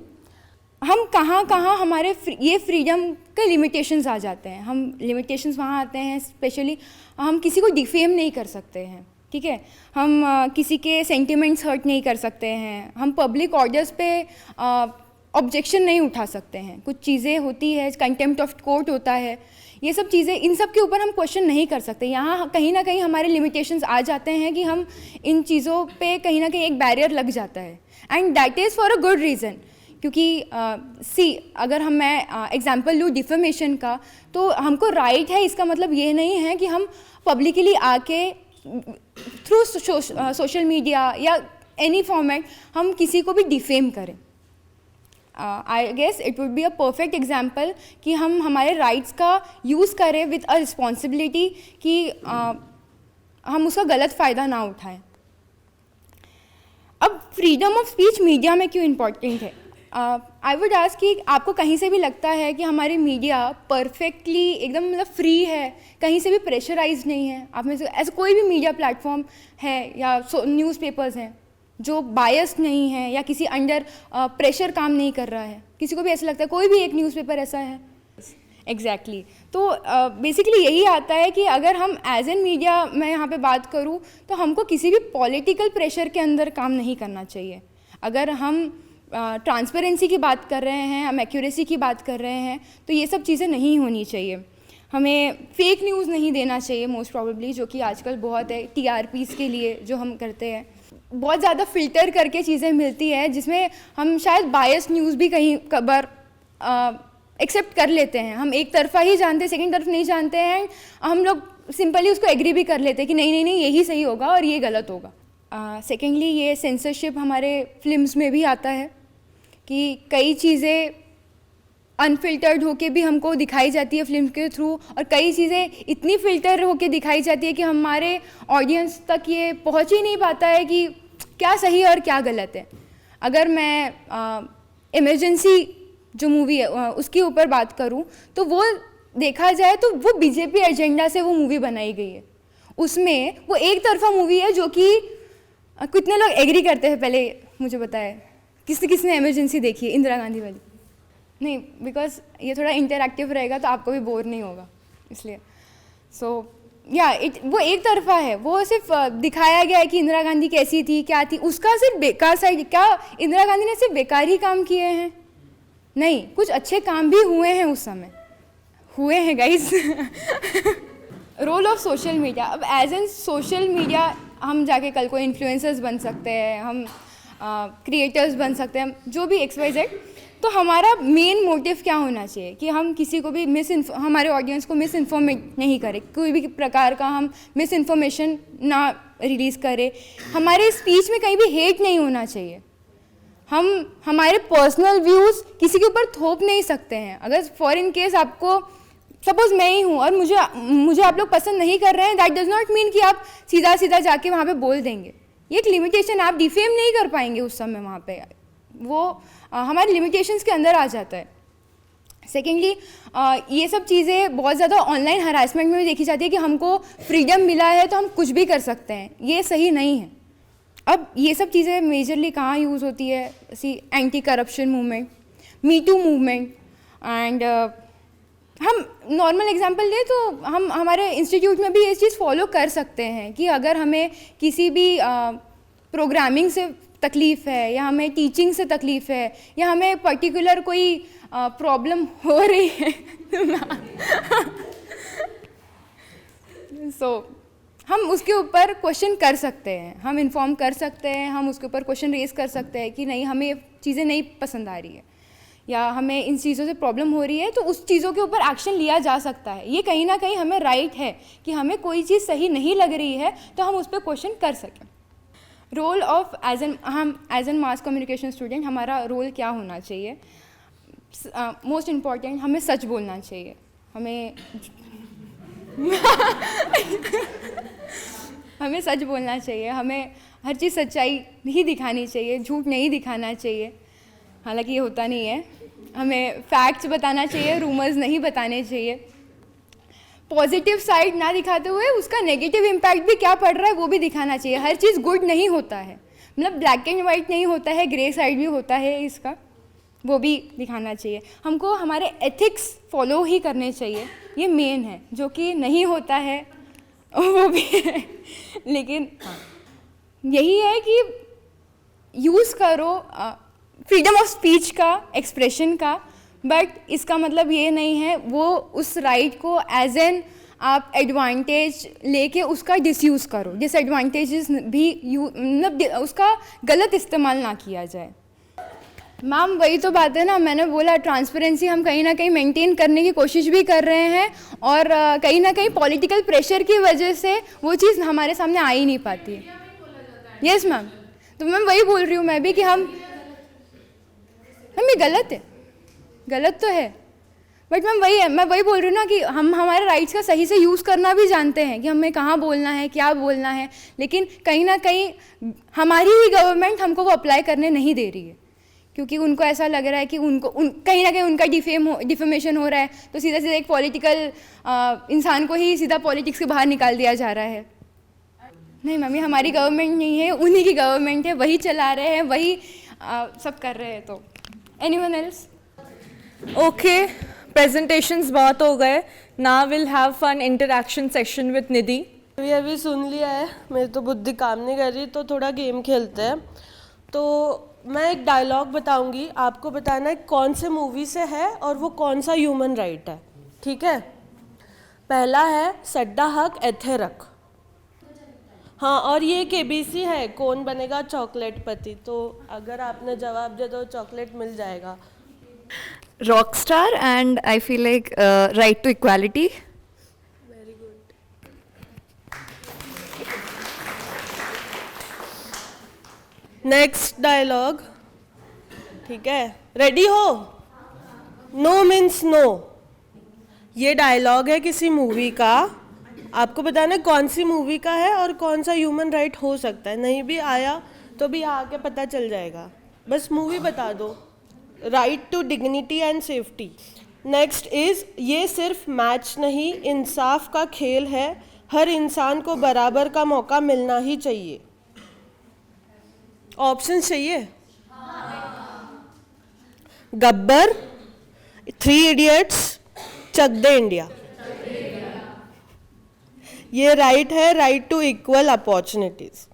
हम कहाँ हमारे ये फ्रीडम के लिमिटेशंस आ जाते हैं. हम लिमिटेशंस वहाँ आते हैं, स्पेशली हम किसी को डिफेम नहीं कर सकते हैं, ठीक है, हम किसी के सेंटिमेंट्स हर्ट नहीं कर सकते हैं, हम पब्लिक ऑर्डर्स पे ऑब्जेक्शन नहीं उठा सकते हैं. कुछ चीज़ें होती है, कंटेम्प्ट ऑफ कोर्ट होता है, ये सब चीज़ें, इन सब के ऊपर हम क्वेश्चन नहीं कर सकते. यहाँ कहीं ना कहीं हमारे लिमिटेशंस आ जाते हैं कि हम इन चीज़ों पे कहीं ना कहीं एक बैरियर लग जाता है. And that is for a good reason, क्योंकि अगर मैं एग्जांपल लूँ डिफेमेशन का, तो हमको राइट है, इसका मतलब ये नहीं है कि हम पब्लिकली आके थ्रू सोशल मीडिया या एनी फॉर्मेट हम किसी को भी डिफेम करें. I guess it would be a perfect example कि हम हमारे राइट्स का यूज़ करें विद अ रिस्पॉन्सिबिलिटी, कि हम उसका गलत फ़ायदा ना उठाएं. अब फ्रीडम ऑफ स्पीच मीडिया में क्यों इम्पॉर्टेंट है? आई वुड आस्क कि आपको कहीं से भी लगता है कि हमारी मीडिया परफेक्टली एकदम मतलब फ्री है, कहीं से भी प्रेशराइज नहीं है? आप में से ऐसा कोई भी मीडिया प्लेटफॉर्म है या न्यूज़पेपर्स हैं जो बायस नहीं है या किसी अंडर प्रेशर काम नहीं कर रहा है? किसी को भी ऐसा लगता है? कोई भी एक न्यूज़पेपर ऐसा है? एग्जैक्टली तो बेसिकली यही आता है कि अगर हम एज एन मीडिया, मैं यहाँ पे बात करूँ, तो हमको किसी भी पॉलिटिकल प्रेशर के अंदर काम नहीं करना चाहिए। अगर हम ट्रांसपेरेंसी की बात कर रहे हैं, हम एक्यूरेसी की बात कर रहे हैं, तो ये सब चीज़ें नहीं होनी चाहिए। हमें फेक न्यूज़ नहीं देना चाहिए मोस्ट प्रॉबेबली, जो कि आजकल बहुत है टीआरपीज़ के लिए जो हम करते हैं। बहुत ज़्यादा फ़िल्टर करके चीज़ें मिलती है जिसमें हम शायद बायस न्यूज़ भी कहीं कबर एक्सेप्ट कर लेते हैं। हम एक तरफा ही जानते हैं, सेकंड तरफ नहीं जानते हैं। हम लोग सिंपली उसको एग्री भी कर लेते हैं कि नहीं नहीं नहीं यही सही होगा और ये गलत होगा। सेकेंडली ये सेंसरशिप हमारे फिल्म्स में भी आता है कि कई चीज़ें अनफिल्टर्ड होके भी हमको दिखाई जाती है फिल्म के थ्रू, और कई चीज़ें इतनी फिल्टर होके दिखाई जाती है कि हमारे ऑडियंस तक ये पहुंच ही नहीं पाता है कि क्या सही और क्या गलत है। अगर मैं इमरजेंसी जो मूवी है उसके ऊपर बात करूं, तो वो देखा जाए तो वो बीजेपी एजेंडा से वो मूवी बनाई गई है। उसमें वो एक तरफा मूवी है जो कि कितने लोग एग्री करते हैं? पहले मुझे बताए किसने इमरजेंसी देखी है? इंदिरा गांधी वाली? नहीं, बिकॉज ये थोड़ा इंटरैक्टिव रहेगा तो आपको भी बोर नहीं होगा, इसलिए। सो वो एक तरफा है। वो सिर्फ दिखाया गया है कि इंदिरा गांधी कैसी थी, क्या थी, उसका सिर्फ बेकार साइड। क्या इंदिरा गांधी ने सिर्फ बेकार ही काम किए हैं? नहीं, कुछ अच्छे काम भी हुए हैं उस समय, हुए हैं guys. Role of social media. अब एज एन सोशल मीडिया हम जाके कल को इन्फ्लुएंसर्स बन सकते हैं, हम क्रिएटर्स बन सकते हैं, जो भी XYZ। तो हमारा मेन मोटिव क्या होना चाहिए कि हम किसी को भी हमारे ऑडियंस को मिस इन्फॉर्मेट नहीं करें, कोई भी प्रकार का हम मिस इन्फॉर्मेशन ना रिलीज़ करें। हमारे स्पीच में कहीं भी हेट नहीं होना चाहिए। हम हमारे पर्सनल व्यूज़ किसी के ऊपर थोप नहीं सकते हैं। अगर फॉर इन केस आपको, सपोज मैं ही हूँ और मुझे आप लोग पसंद नहीं कर रहे हैं, दैट डज नॉट मीन कि आप सीधा सीधा जाके वहाँ पे बोल देंगे। ये एक लिमिटेशन, आप डिफेम नहीं कर पाएंगे उस समय वहाँ पे, वो हमारे लिमिटेशंस के अंदर आ जाता है। सेकेंडली ये सब चीज़ें बहुत ज़्यादा ऑनलाइन हरासमेंट में भी देखी जाती है कि हमको फ्रीडम मिला है तो हम कुछ भी कर सकते हैं। ये सही नहीं है। अब ये सब चीज़ें मेजरली कहाँ यूज़ होती है? Anti corruption movement, me too movement, and हम नॉर्मल एग्जांपल दें तो हम हमारे इंस्टीट्यूट में भी ये चीज़ फॉलो कर सकते हैं कि अगर हमें किसी भी प्रोग्रामिंग से तकलीफ़ है या हमें टीचिंग से तकलीफ़ है या हमें पर्टिकुलर कोई प्रॉब्लम हो रही है हम उसके ऊपर क्वेश्चन कर सकते हैं, हम इन्फॉर्म कर सकते हैं, हम उसके ऊपर क्वेश्चन रेज कर सकते हैं कि नहीं, हमें ये चीज़ें नहीं पसंद आ रही है या हमें इन चीज़ों से प्रॉब्लम हो रही है, तो उस चीज़ों के ऊपर एक्शन लिया जा सकता है। ये कहीं ना कहीं हमें राइट है कि हमें कोई चीज़ सही नहीं लग रही है तो हम उस पर क्वेश्चन कर सकें। Role of as an mass communication student, हमारा रोल क्या होना चाहिए? मोस्ट इम्पॉर्टेंट, हमें सच बोलना चाहिए। हमें सच बोलना चाहिए, हमें हर चीज़ सच्चाई ही दिखानी चाहिए, झूठ नहीं दिखाना चाहिए। हालांकि ये होता नहीं है। हमें फैक्ट्स बताना चाहिए, रूमर्स नहीं बताने चाहिए। पॉजिटिव साइड ना दिखाते हुए उसका नेगेटिव इम्पैक्ट भी क्या पड़ रहा है वो भी दिखाना चाहिए। हर चीज़ गुड नहीं होता है, मतलब ब्लैक एंड वाइट नहीं होता है, ग्रे साइड भी होता है इसका, वो भी दिखाना चाहिए। हमको हमारे एथिक्स फॉलो ही करने चाहिए, ये मेन है। जो कि नहीं होता है वो भी है, लेकिन यही है कि यूज़ करो फ्रीडम ऑफ स्पीच का, एक्सप्रेशन का, बट इसका मतलब ये नहीं है वो उस राइट को एज एन आप एडवांटेज लेके उसका डिसयूज़ करो। डिसएडवांटेजेस भी मतलब उसका गलत इस्तेमाल ना किया जाए। मैम वही तो बात है ना, मैंने बोला ट्रांसपेरेंसी हम कहीं ना कहीं मेंटेन करने की कोशिश भी कर रहे हैं और कहीं ना कहीं पॉलिटिकल प्रेशर की वजह से वो चीज़ हमारे सामने आ ही नहीं पाती है। यस मैम, तो मैम वही बोल रही हूँ मैं भी कि हम ये गलत है, गलत तो है। बट मैं वही बोल रही हूँ ना कि हम हमारे राइट्स का सही से यूज़ करना भी जानते हैं कि हमें कहाँ बोलना है, क्या बोलना है, लेकिन कहीं ना कहीं हमारी ही गवर्नमेंट हमको वो अप्लाई करने नहीं दे रही है, क्योंकि उनको ऐसा लग रहा है कि कहीं ना कहीं उनका डिफेमेशन हो रहा है, तो सीधा सीधा एक पॉलिटिकल इंसान को ही सीधा पॉलिटिक्स के बाहर निकाल दिया जा रहा है। नहीं मम्मी, हमारी गवर्नमेंट नहीं है, उन्हीं की गवर्नमेंट है, वही चला रहे हैं, वही सब कर रहे हैं। तो एनीवन एल्स? ओके, प्रेजेंटेशंस बहुत हो गए, now will have fun interaction session with Nidhi. अभी सुन लिया है, मेरी तो बुद्धि काम नहीं कर रही, तो थोड़ा गेम खेलते हैं। तो मैं एक डायलॉग बताऊंगी, आपको बताना है कौन से मूवी से है और वो कौन सा ह्यूमन राइट है, ठीक है? पहला है सड्डा हक एथे रख। हाँ, और ये केबीसी है, कौन बनेगा चॉकलेट पति। तो अगर आपने जवाब दे दो चॉकलेट मिल जाएगा। Rockstar, and I feel like right to equality. Very good. Next dialogue, ठीक है? रेडी हो? No means no. ये डायलॉग है किसी मूवी का, आपको बताना है कौन सी मूवी का है और कौन सा ह्यूमन राइट हो सकता है। नहीं भी आया तो भी आके पता चल जाएगा, बस मूवी बता दो। Right to dignity and safety. Next is, ये सिर्फ मैच नहीं, इंसाफ का खेल है, हर इंसान को बराबर का मौका मिलना ही चाहिए। ऑप्शन चाहिए? Gabbar, 3 idiots, Chak De India. ये राइट है, right to equal opportunities.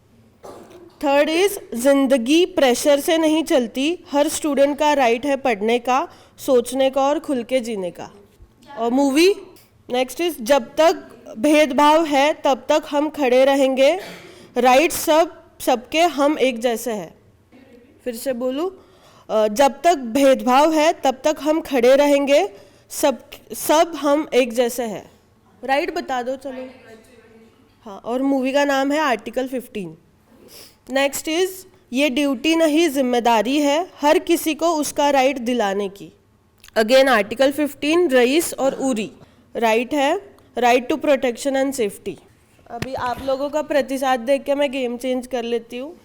Third is, जिंदगी प्रेशर से नहीं चलती, हर स्टूडेंट का राइट है पढ़ने का, सोचने का और खुल के जीने का। और मूवी नेक्स्ट इज, जब तक भेदभाव है तब तक हम खड़े रहेंगे, राइट सबके हम एक जैसे हैं। फिर से बोलूं, जब तक भेदभाव है तब तक हम खड़े रहेंगे, सब हम एक जैसे हैं। राइट बता दो चलो। हाँ, और मूवी का नाम है आर्टिकल 15। नेक्स्ट इज, ये ड्यूटी नहीं जिम्मेदारी है, हर किसी को उसका राइट दिलाने की। अगेन आर्टिकल 15, रईस और उरी। राइट है, right to protection and safety. अभी आप लोगों का प्रतिसाद देख के मैं गेम चेंज कर लेती हूँ।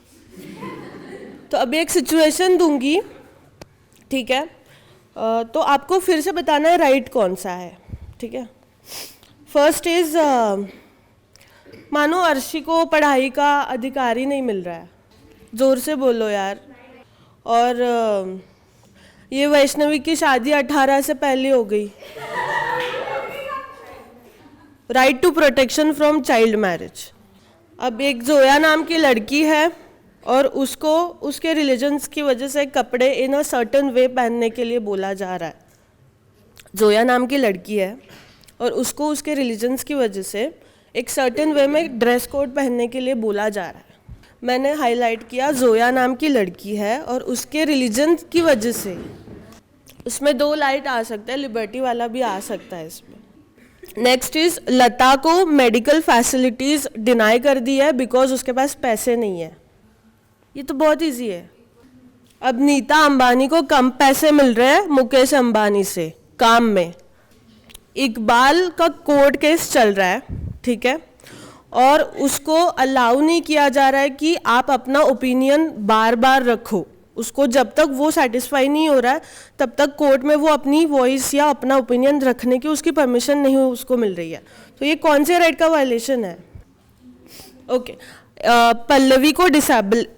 तो अभी एक सिचुएशन दूंगी, ठीक है? तो आपको फिर से बताना है राइट कौन सा है, ठीक है? फर्स्ट इज, मानो अर्शी को पढ़ाई का अधिकार ही नहीं मिल रहा है। जोर से बोलो यार। और ये वैष्णवी की शादी 18 से पहले हो गई। Right to protection from child marriage. अब एक जोया नाम की लड़की है और उसको उसके रिलीजन्स की वजह से कपड़े इन अ सर्टन वे पहनने के लिए बोला जा रहा है। जोया नाम की लड़की है और उसको उसके रिलीजन्स की वजह से एक सर्टेन वे में ड्रेस कोड पहनने के लिए बोला जा रहा है। मैंने हाईलाइट किया जोया नाम की लड़की है और उसके रिलीजन की वजह से। उसमें 2 लाइट आ सकता है, लिबर्टी वाला भी आ सकता है इसमें। नेक्स्ट इज, लता को मेडिकल फैसिलिटीज़ डिनाई कर दी है बिकॉज उसके पास पैसे नहीं है। ये तो बहुत इजी है। अब नीता अंबानी को कम पैसे मिल रहे हैं मुकेश अंबानी से काम में। इकबाल का कोर्ट केस चल रहा है, ठीक है? और उसको अलाउ नहीं किया जा रहा है कि आप अपना ओपिनियन बार बार रखो। उसको जब तक वो सेटिस्फाई नहीं हो रहा है तब तक कोर्ट में वो अपनी वॉइस या अपना ओपिनियन रखने की उसकी परमिशन नहीं उसको मिल रही है। तो ये कौन से राइट का वायलेशन है? ओके, पल्लवी को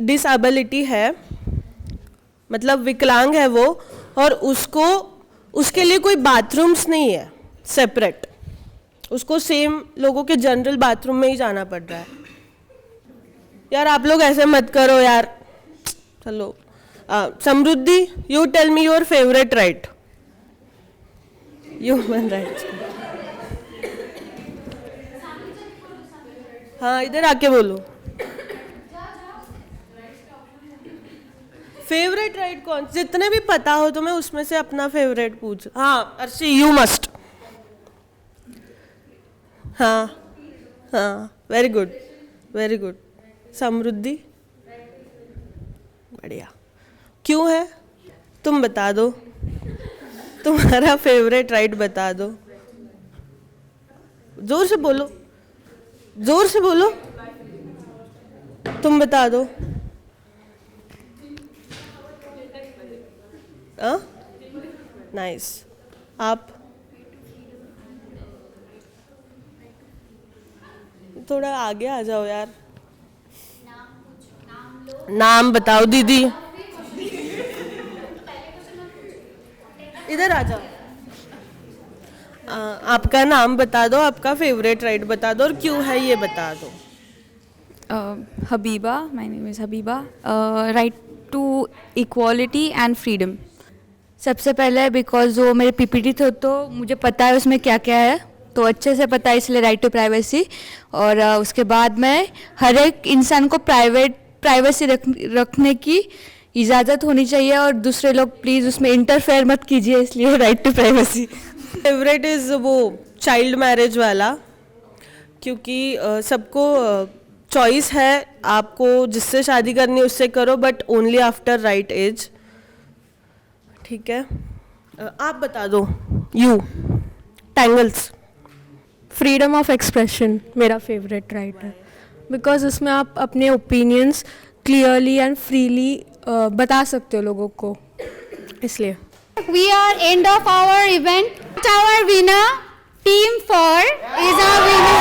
डिसेबिलिटी है, मतलब विकलांग है वो, और उसके लिए कोई बाथरूम्स नहीं है सेपरेट। उसको सेम लोगों के जनरल बाथरूम में ही जाना पड़ रहा है। यार आप लोग ऐसे मत करो यार। चलो, Samriddhi, you tell me your favourite right, human rights. हाँ, इधर आके बोलो। फेवरेट राइट कौन? जितने भी पता हो तुम्हें उसमें से अपना फेवरेट पूछ। हाँ अर्शी, यू मस्ट। हाँ हाँ, वेरी गुड वेरी गुड। समृद्धि, बढ़िया। क्यों है तुम बता दो। तुम्हारा फेवरेट राइट बता दो, जोर से बोलो, जोर से बोलो, तुम बता दो। नाइस, आप थोड़ा आगे आ जाओ यार। नाम बताओ दीदी, इधर आ जाओ। आपका नाम बता दो, आपका फेवरेट राइट बता दो और क्यों है ये बता दो। Habiba, my name is Habiba. Right to equality and freedom. सबसे पहले बिकॉज वो मेरे पीपीटी थे तो मुझे पता है उसमें क्या क्या है, तो अच्छे से पता है, इसलिए राइट टू प्राइवेसी। और उसके बाद में हर एक इंसान को प्राइवेसी रखने की इजाज़त होनी चाहिए और दूसरे लोग प्लीज़ उसमें इंटरफेयर मत कीजिए, इसलिए right to privacy. Favourite is वो चाइल्ड मैरिज वाला, क्योंकि सबको चॉइस है, आपको जिससे शादी करनी है उससे करो, but only after right age. ठीक है, आप बता दो। You tangles. Freedom of expression मेरा फेवरेट राइट है, बिकॉज उसमें आप अपने ओपिनियंस क्लियरली एंड फ्रीली बता सकते हो लोगों को, इसलिए। We are end of our event. Our winner, team 4 is our winner.